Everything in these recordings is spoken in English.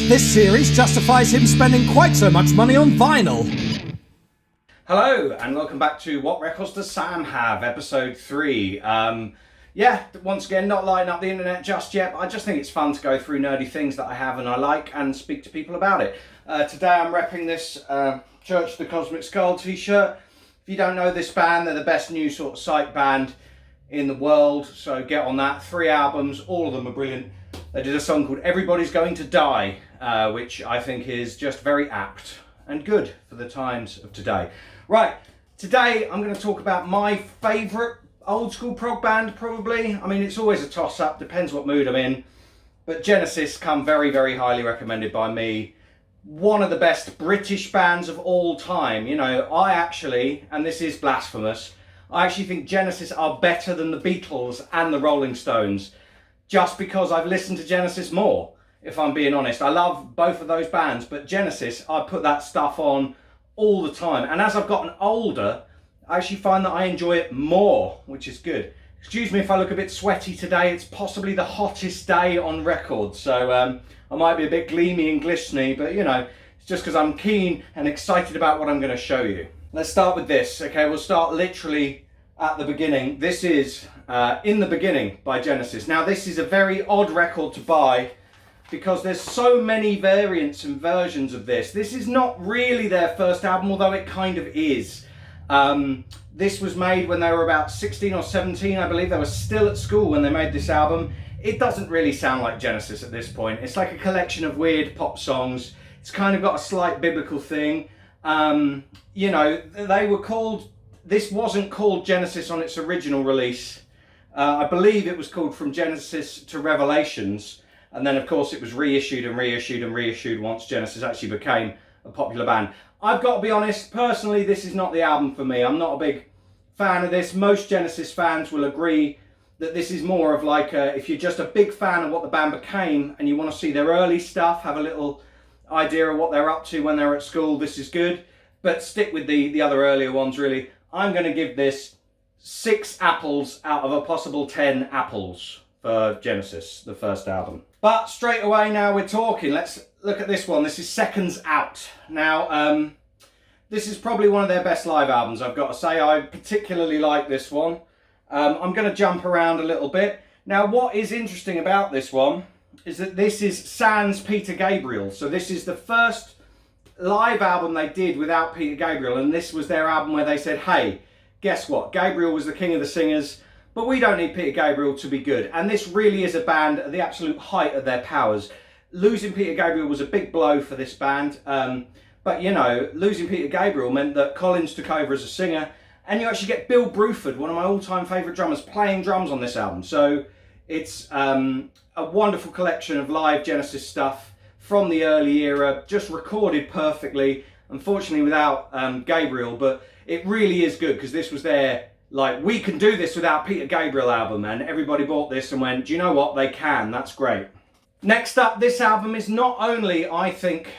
this series justifies him spending quite so much money on vinyl. Hello and welcome back to What Records Does Sam Have, episode 3. Once again, not lighting up the internet just yet, but I just think it's fun to go through nerdy things that I have and I like and speak to people about it. Today I'm repping this Church of the Cosmic Skull t-shirt. If you don't know this band, they're the best new sort of psych band in the world, so get on that. 3 albums, all of them are brilliant. They did a song called Everybody's Going to Die, which I think is just very apt and good for the times of today. Right, today I'm going to talk about my favourite old school prog band, probably. I mean, it's always a toss-up, depends what mood I'm in. But Genesis come very, very highly recommended by me. One of the best British bands of all time. You know, I actually, and this is blasphemous, I actually think Genesis are better than the Beatles and the Rolling Stones, just because I've listened to Genesis more, if I'm being honest. I love both of those bands, but Genesis, I put that stuff on all the time. And as I've gotten older, I actually find that I enjoy it more, which is good. Excuse me if I look a bit sweaty today. It's possibly the hottest day on record, so I might be a bit gleamy and glistening, but you know, it's just because I'm keen and excited about what I'm going to show you. Let's start with this, okay? We'll start literally at the beginning. This is In the Beginning by Genesis. Now, this is a very odd record to buy because there's so many variants and versions of this. This is not really their first album, although it kind of is. This was made when they were about 16 or 17, I believe. They were still at school when they made this album. It doesn't really sound like Genesis at this point. It's like a collection of weird pop songs. It's kind of got a slight biblical thing. You know, they were called, this wasn't called Genesis on its original release. I believe it was called From Genesis to Revelations. And then, of course, it was reissued and reissued and reissued once Genesis actually became a popular band. I've got to be honest, personally, this is not the album for me. I'm not a big fan of this. Most Genesis fans will agree that this is more of like if you're just a big fan of what the band became and you want to see their early stuff, have a little idea of what they're up to when they're at school, this is good. But stick with the other earlier ones, really. I'm going to give this 6 apples out of a possible 10 apples for Genesis, the first album. But straight away now we're talking. Let's look at this one. This is Seconds Out. Now, this is probably one of their best live albums, I've got to say. I particularly like this one. I'm going to jump around a little bit. Now, what is interesting about this one is that this is sans Peter Gabriel. So this is the first live album they did without Peter Gabriel, and this was their album where they said, hey, guess what? Gabriel was the king of the singers, but we don't need Peter Gabriel to be good. And this really is a band at the absolute height of their powers. Losing Peter Gabriel was a big blow for this band, but you know, losing Peter Gabriel meant that Collins took over as a singer, and you actually get Bill Bruford, one of my all-time favourite drummers, playing drums on this album. So it's a wonderful collection of live Genesis stuff from the early era, just recorded perfectly, unfortunately without Gabriel, but it really is good because this was their, like, we can do this without Peter Gabriel album, and everybody bought this and went, do you know what, they can, that's great. Next up, this album is not only, I think,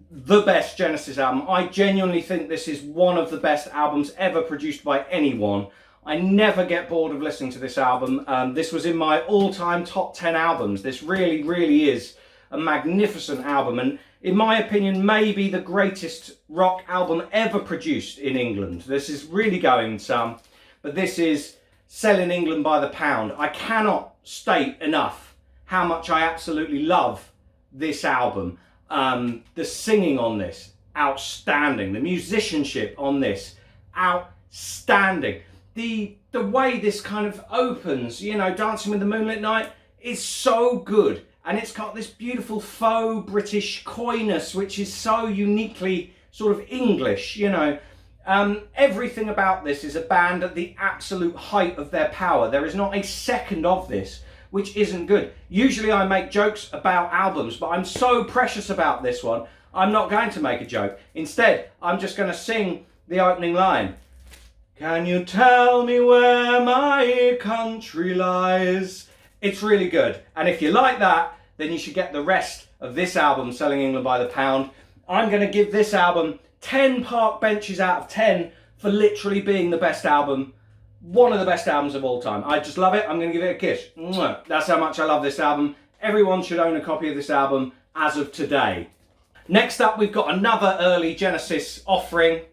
the best Genesis album, I genuinely think this is one of the best albums ever produced by anyone. I never get bored of listening to this album. This was in my all-time top 10 albums. This really, really is a magnificent album, and in my opinion, maybe the greatest rock album ever produced in England. This is really going some, but this is selling England by the pound. I cannot state enough how much I absolutely love this album. The singing on this, outstanding. The musicianship on this, outstanding. The way this kind of opens, you know, Dancing with the Moonlit Night, is so good. And it's got this beautiful faux British coyness, which is so uniquely sort of English, you know. Everything about this is a band at the absolute height of their power. There is not a second of this which isn't good. Usually I make jokes about albums, but I'm so precious about this one, I'm not going to make a joke. Instead, I'm just going to sing the opening line. Can you tell me where my country lies? It's really good. And if you like that, then you should get the rest of this album, Selling England by the Pound. I'm going to give this album 10 park benches out of 10 for literally being the best album, one of the best albums of all time. I just love it. I'm going to give it a kiss. Mwah. That's how much I love this album. Everyone should own a copy of this album. as of today. Next up, we've got another early Genesis offering.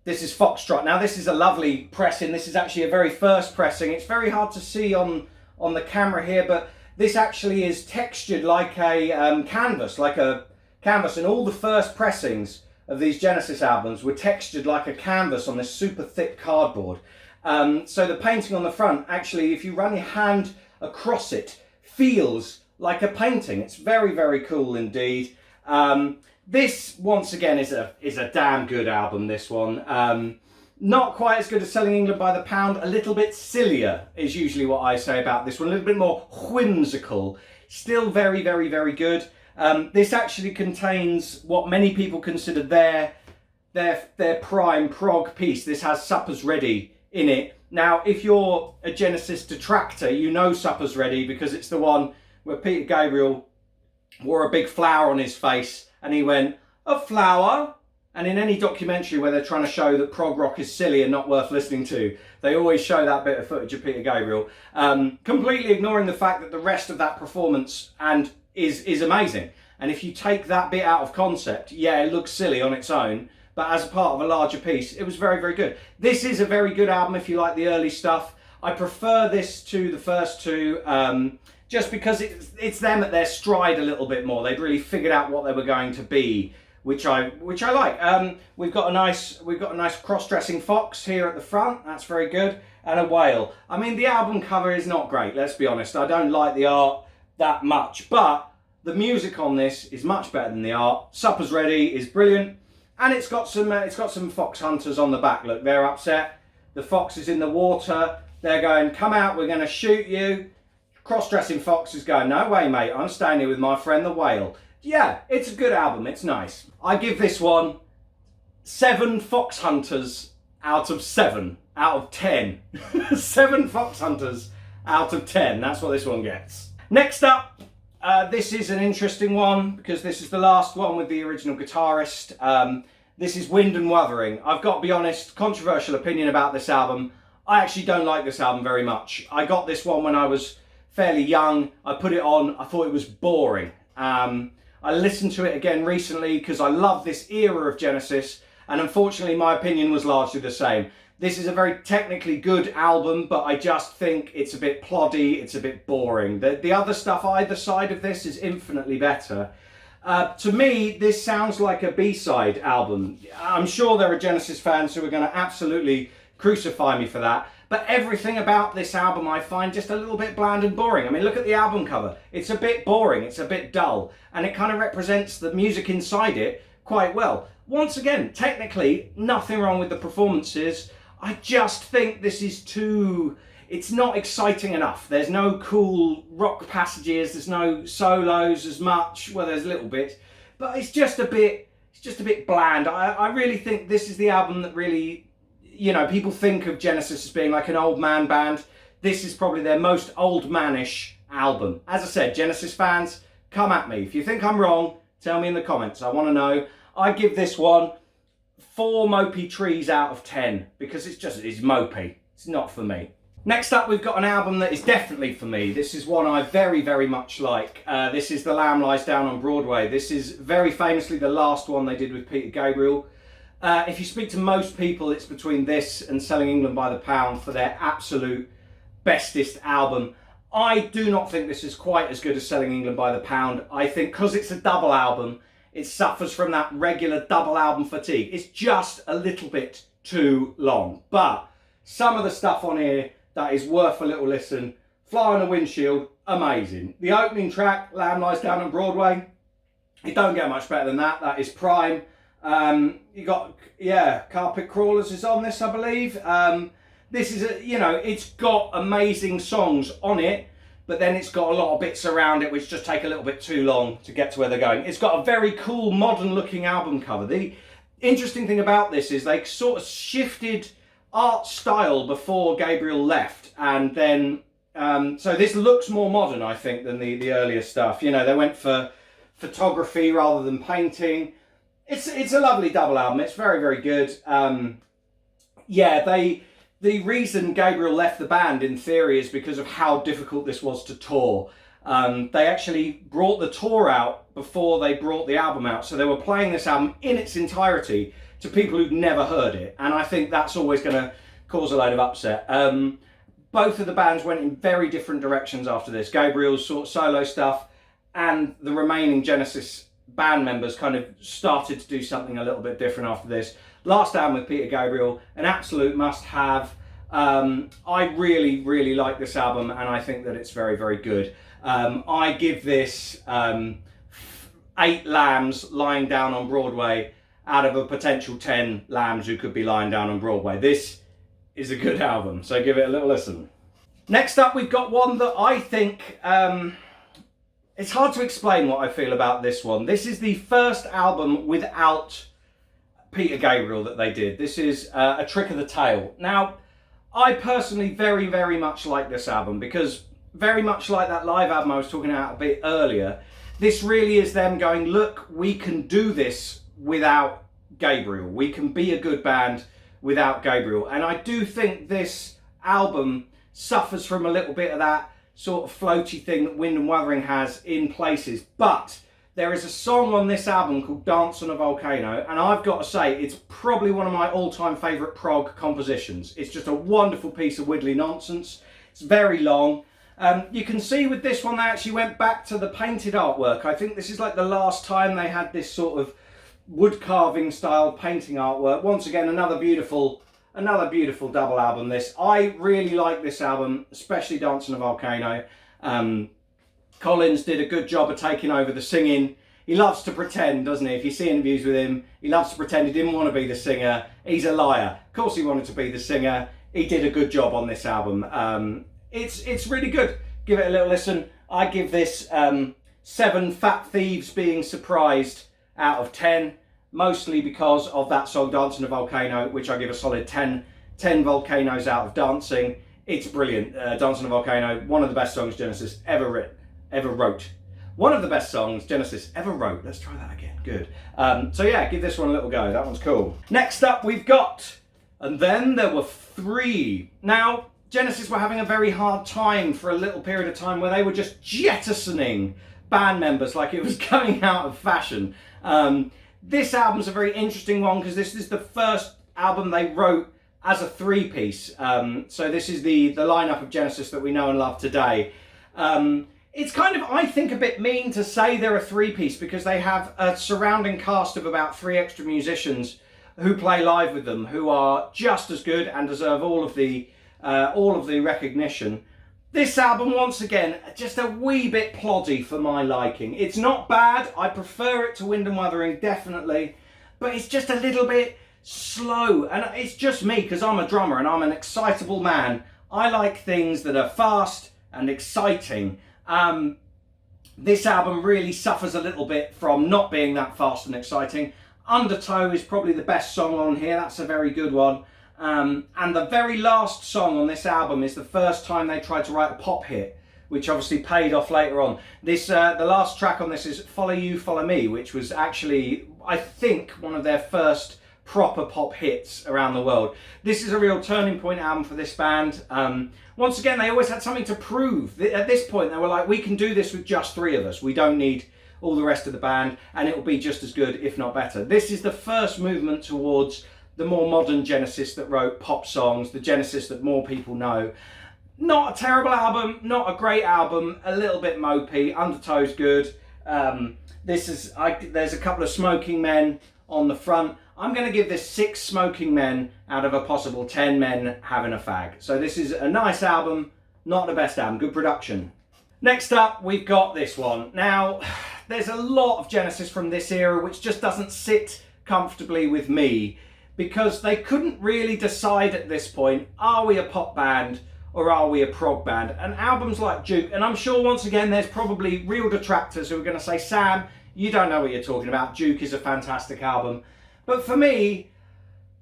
This is Foxtrot. Now, this is a lovely pressing. This is actually a very first pressing. It's very hard to see on the camera here, but this actually is textured like a canvas, and all the first pressings of these Genesis albums were textured like a canvas on this super thick cardboard. So the painting on the front, actually, if you run your hand across it, feels like a painting. It's very, very cool indeed. This, once again, is a damn good album, this one. Not quite as good as Selling England by the Pound, a little bit sillier is usually what I say about this one, a little bit more whimsical. Still very, very, very good. This actually contains what many people consider their prime prog piece. This has Supper's Ready in it. Now, if you're a Genesis detractor, you know Supper's Ready because it's the one where Peter Gabriel wore a big flower on his face and he went, "A flower?" And in any documentary where they're trying to show that prog rock is silly and not worth listening to, they always show that bit of footage of Peter Gabriel, completely ignoring the fact that the rest of that performance is amazing. And if you take that bit out of concept, yeah, it looks silly on its own, but as a part of a larger piece, it was very, very good. This is a very good album if you like the early stuff. I prefer this to the first two, just because it's them at their stride a little bit more. They'd really figured out what they were going to be, which I like. We've got a nice cross-dressing fox here at the front. That's very good, and a whale. I mean, the album cover is not great. Let's be honest. I don't like the art that much, but the music on this is much better than the art. Supper's Ready is brilliant, and it's got some fox hunters on the back. Look, they're upset. The fox is in the water. They're going, "Come out, we're going to shoot you." Cross-dressing fox is going, "No way, mate. I'm staying here with my friend the whale." Yeah, it's a good album. It's nice. I give this one 7 fox hunters out of 7 out of 10. 7 fox hunters out of 10. That's what this one gets. Next up, this is an interesting one because this is the last one with the original guitarist. This is Wind and Wuthering. I've got to be honest, controversial opinion about this album. I actually don't like this album very much. I got this one when I was fairly young. I put it on. I thought it was boring. I listened to it again recently because I love this era of Genesis, and unfortunately my opinion was largely the same. This is a very technically good album, but I just think it's a bit ploddy, it's a bit boring. The other stuff either side of this is infinitely better. To me, this sounds like a B-side album. I'm sure there are Genesis fans who are going to absolutely crucify me for that, but everything about this album I find just a little bit bland and boring. I mean, look at the album cover. It's a bit boring, it's a bit dull, and it kind of represents the music inside it quite well. Once again, technically, nothing wrong with the performances. I just think this is it's not exciting enough. There's no cool rock passages, there's no solos as much. Well, there's a little bit, but it's just a bit bland. I really think this is the album that really, people think of Genesis as being like an old man band. This is probably their most old manish album. As I said, Genesis fans, come at me. If you think I'm wrong, tell me in the comments. I want to know. I give this one 4 mopey trees out of 10 because it's mopey. It's not for me. Next up, we've got an album that is definitely for me. This is one I very, very much like. This is The Lamb Lies Down on Broadway. This is very famously the last one they did with Peter Gabriel. If you speak to most people, it's between this and Selling England by the Pound for their absolute bestest album. I do not think this is quite as good as Selling England by the Pound. I think because it's a double album, it suffers from that regular double album fatigue. It's just a little bit too long. But some of the stuff on here that is worth a little listen. Fly on a Windshield, amazing. The opening track, Lamb Lies Down on Broadway, it don't get much better than that. That is prime. You got, Carpet Crawlers is on this, I believe. This is, it's got amazing songs on it, but then it's got a lot of bits around it which just take a little bit too long to get to where they're going. It's got a very cool, modern-looking album cover. The interesting thing about this is they sort of shifted art style before Gabriel left, and then so this looks more modern, I think, than the earlier stuff. They went for photography rather than painting. It's a lovely double album. It's very, very good. The reason Gabriel left the band, in theory, is because of how difficult this was to tour. They actually brought the tour out before they brought the album out. So they were playing this album in its entirety to people who've never heard it. And I think that's always going to cause a load of upset. Both of the bands went in very different directions after this. Gabriel's sort of solo stuff and the remaining Genesis band members kind of started to do something a little bit different after this. Last album with Peter Gabriel, an absolute must-have. I really, really like this album, and I think that it's very, very good. I give this 8 lambs lying down on Broadway out of a potential 10 lambs who could be lying down on Broadway. This is a good album, so give it a little listen. Next up, we've got one that I think, it's hard to explain what I feel about this one. This is the first album without Peter Gabriel that they did. This is A Trick of the Tail. Now, I personally very, very much like this album because very much like that live album I was talking about a bit earlier, this really is them going, look, we can do this without Gabriel. We can be a good band without Gabriel. And I do think this album suffers from a little bit of that sort of floaty thing that Wind and Wuthering has in places. But there is a song on this album called Dance on a Volcano, and I've got to say, it's probably one of my all-time favourite prog compositions. It's just a wonderful piece of widdly nonsense. It's very long. You can see with this one, they actually went back to the painted artwork. I think this is like the last time they had this sort of wood carving style painting artwork. Once again, another beautiful double album this. I really like this album, especially Dance on a Volcano. Collins did a good job of taking over the singing. He loves to pretend, doesn't he? If you see interviews with him, he loves to pretend he didn't want to be the singer. He's a liar. Of course he wanted to be the singer. He did a good job on this album. It's really good. Give it a little listen. I give this 7 fat thieves being surprised out of 10, mostly because of that song Dance on a Volcano, which I give a solid 10 volcanoes out of dancing. It's brilliant. Dance on a Volcano, one of the best songs Genesis ever wrote. One of the best songs Genesis ever wrote. Let's try that again. Good. So yeah, give this one a little go. That one's cool. Next up, we've got And Then There Were Three. Now, Genesis were having a very hard time for a little period of time where they were just jettisoning band members like it was going out of fashion. This album's a very interesting one because this is the first album they wrote as a 3-piece. So this is the lineup of Genesis that we know and love today. It's kind of, I think, a bit mean to say they're a 3-piece because they have a surrounding cast of about 3 extra musicians who play live with them, who are just as good and deserve all of the recognition. This album, once again, just a wee bit ploddy for my liking. It's not bad. I prefer it to Wind and Wuthering, definitely, but it's just a little bit slow. And it's just me because I'm a drummer and I'm an excitable man. I like things that are fast and exciting. This album really suffers a little bit from not being that fast and exciting. Undertow is probably the best song on here. That's a very good one. And the very last song on this album is the first time they tried to write a pop hit, which obviously paid off later on. This the last track on this is Follow You, Follow Me, which was actually, I think, one of their first proper pop hits around the world. This is a real turning point album for this band. Once again, they always had something to prove. At this point, they were like, we can do this with just 3 of us. We don't need all the rest of the band, and it will be just as good, if not better. This is the first movement towards the more modern Genesis that wrote pop songs, the Genesis that more people know. Not a terrible album, not a great album, a little bit mopey. Undertow's good. There's a couple of smoking men on the front. I'm going to give this 6 smoking men out of a possible 10 men having a fag. So this is a nice album, not the best album, good production. Next up, we've got this one. Now, there's a lot of Genesis from this era which just doesn't sit comfortably with me because they couldn't really decide at this point, are we a pop band or are we a prog band? And albums like Juke, and I'm sure once again there's probably real detractors who are going to say, Sam, you don't know what you're talking about. Juke is a fantastic album. But for me,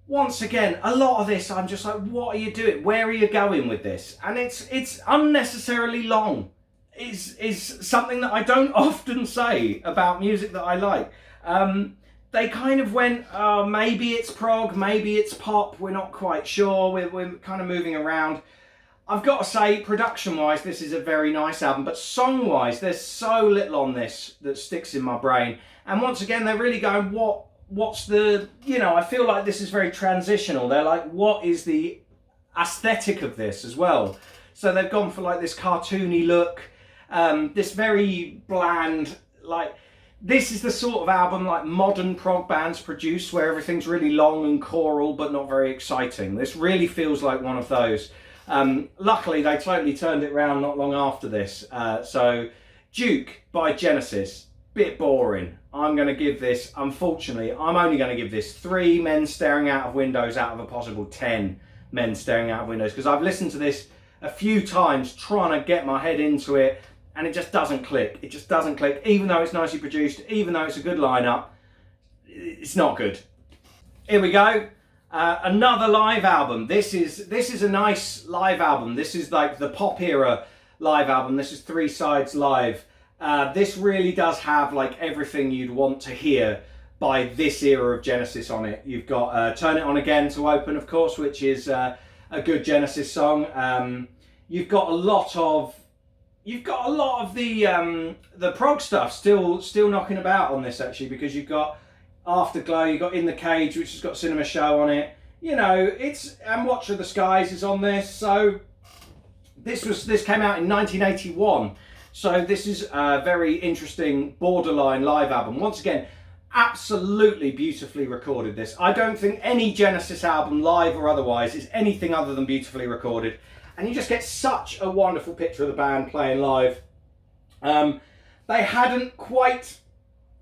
once again, a lot of this, I'm just like, what are you doing? Where are you going with this? And it's unnecessarily long. Is something that I don't often say about music that I like. They kind of went, maybe it's prog, maybe it's pop, we're not quite sure, we're kind of moving around. I've got to say, production-wise, this is a very nice album, but song-wise, there's so little on this that sticks in my brain. And once again, they're really going, what's the, you know, I feel like this is very transitional. They're like, what is the aesthetic of this as well? So they've gone for like this cartoony look, this very bland, like, this is the sort of album like modern prog bands produce, where everything's really long and choral, but not very exciting. This really feels like one of those. Luckily, they totally turned it around not long after this. So, Juke by Genesis, bit boring. I'm going to give this, unfortunately, I'm only going to give this 3 men staring out of windows out of a possible 10 men staring out of windows, because I've listened to this a few times trying to get my head into it, and it just doesn't click. It just doesn't click. Even though it's nicely produced, even though it's a good lineup, it's not good. Here we go. Another live album. This is a nice live album. This is like the pop era live album. This is 3 sides live. This really does have like everything you'd want to hear by this era of Genesis on it. You've got Turn It On Again to open, of course, which is a good Genesis song. You've got a lot of the prog stuff still knocking about on this, actually, because you've got Afterglow, you've got In the Cage, which has got Cinema Show on it. You know, and Watch of the Skies is on this. So this came out in 1981. So this is a very interesting borderline live album. Once again, absolutely beautifully recorded this. I don't think any Genesis album, live or otherwise, is anything other than beautifully recorded. And you just get such a wonderful picture of the band playing live. They hadn't quite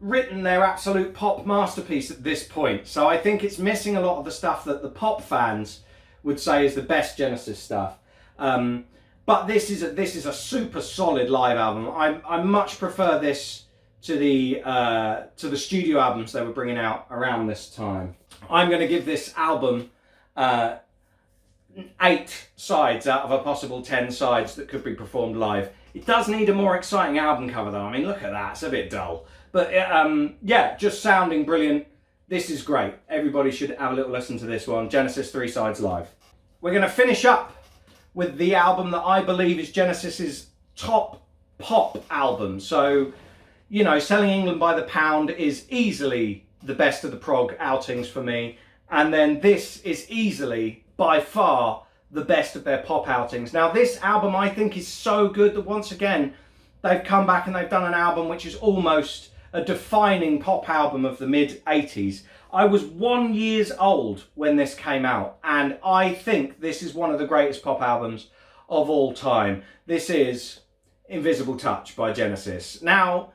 written their absolute pop masterpiece at this point, so I think it's missing a lot of the stuff that the pop fans would say is the best Genesis stuff. But this is a super solid live album. I much prefer this to the studio albums they were bringing out around this time. I'm going to give this album 8 sides out of a possible 10 sides that could be performed live. It does need a more exciting album cover though. I mean, look at that, it's a bit dull. But yeah, just sounding brilliant. This is great. Everybody should have a little listen to this one. Genesis 3 sides live. We're going to finish up with the album that I believe is Genesis's top pop album. So, you know, Selling England by the Pound is easily the best of the prog outings for me. And then this is easily, by far, the best of their pop outings. Now, this album I think is so good that once again, they've come back and they've done an album which is almost a defining pop album of the mid-80s. I was 1 year old when this came out, and I think this is one of the greatest pop albums of all time. This is Invisible Touch by Genesis. Now,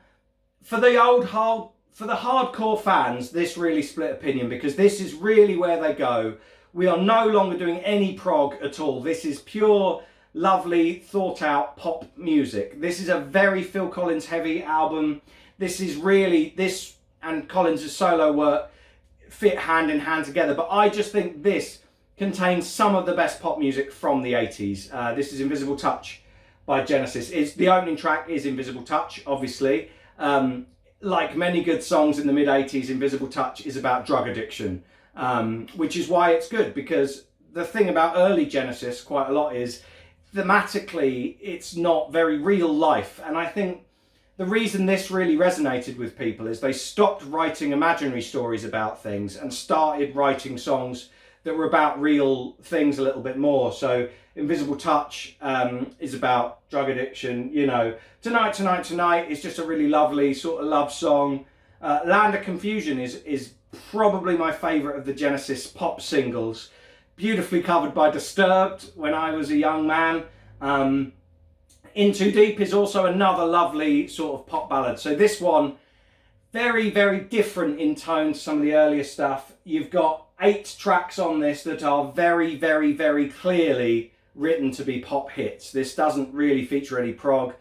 for the hardcore fans, this really split opinion, because this is really where they go. We are no longer doing any prog at all. This is pure, lovely, thought out pop music. This is a very Phil Collins heavy album. This is really, this and Collins' solo work fit hand in hand together. But I just think this contains some of the best pop music from the 80s. This is Invisible Touch by Genesis. The opening track is Invisible Touch, obviously. Like many good songs in the mid-80s, Invisible Touch is about drug addiction, which is why it's good, because the thing about early Genesis quite a lot is thematically it's not very real life. And I think the reason this really resonated with people is they stopped writing imaginary stories about things and started writing songs that were about real things a little bit more. So Invisible Touch is about drug addiction. You know, Tonight, Tonight, Tonight is just a really lovely sort of love song. Land of Confusion is probably my favourite of the Genesis pop singles. Beautifully covered by Disturbed when I was a young man. In Too Deep is also another lovely sort of pop ballad. So this one, very, very different in tone to some of the earlier stuff. You've got 8 tracks on this that are very, very, very clearly written to be pop hits. This doesn't really feature any prog,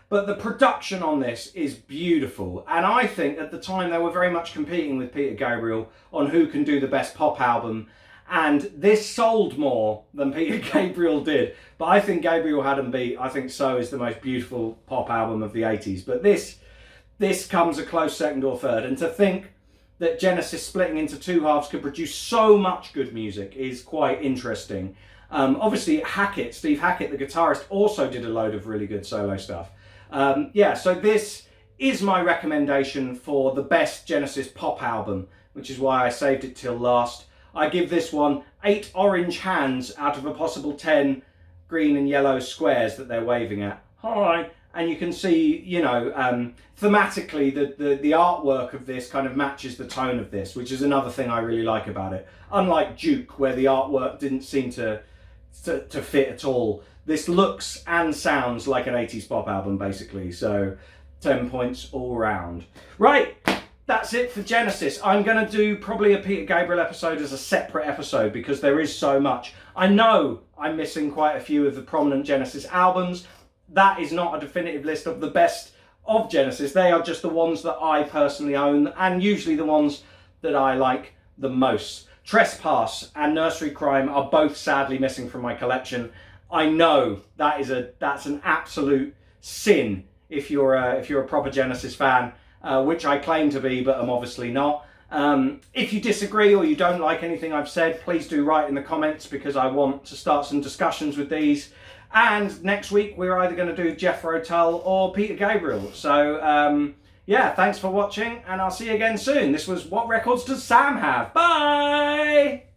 but the production on this is beautiful. And I think at the time they were very much competing with Peter Gabriel on who can do the best pop album. And this sold more than Peter Gabriel did. But I think Gabriel had him beat. I think So is the most beautiful pop album of the 80s. But this comes a close second or third. And to think that Genesis splitting into 2 halves could produce so much good music is quite interesting. Obviously, Steve Hackett, the guitarist, also did a load of really good solo stuff. Yeah, so this is my recommendation for the best Genesis pop album, which is why I saved it till last. I give this one 8 orange hands out of a possible 10 green and yellow squares that they're waving at. Hi. And you can see, you know, thematically the artwork of this kind of matches the tone of this, which is another thing I really like about it. Unlike Juke, where the artwork didn't seem to fit at all, this looks and sounds like an 80s pop album, basically. So 10 points all round. Right, that's it for Genesis. I'm going to do probably a Peter Gabriel episode as a separate episode because there is so much. I know I'm missing quite a few of the prominent Genesis albums. That is not a definitive list of the best of Genesis. They are just the ones that I personally own, and usually the ones that I like the most. Trespass and Nursery Crime are both sadly missing from my collection. I know that's an absolute sin if you're a proper Genesis fan, which I claim to be, but I'm obviously not. If you disagree or you don't like anything I've said, please do write in the comments because I want to start some discussions with these. And next week we're either going to do Jethro Tull or Peter Gabriel. So yeah, thanks for watching and I'll see you again soon. This was What Records Does Sam Have? Bye!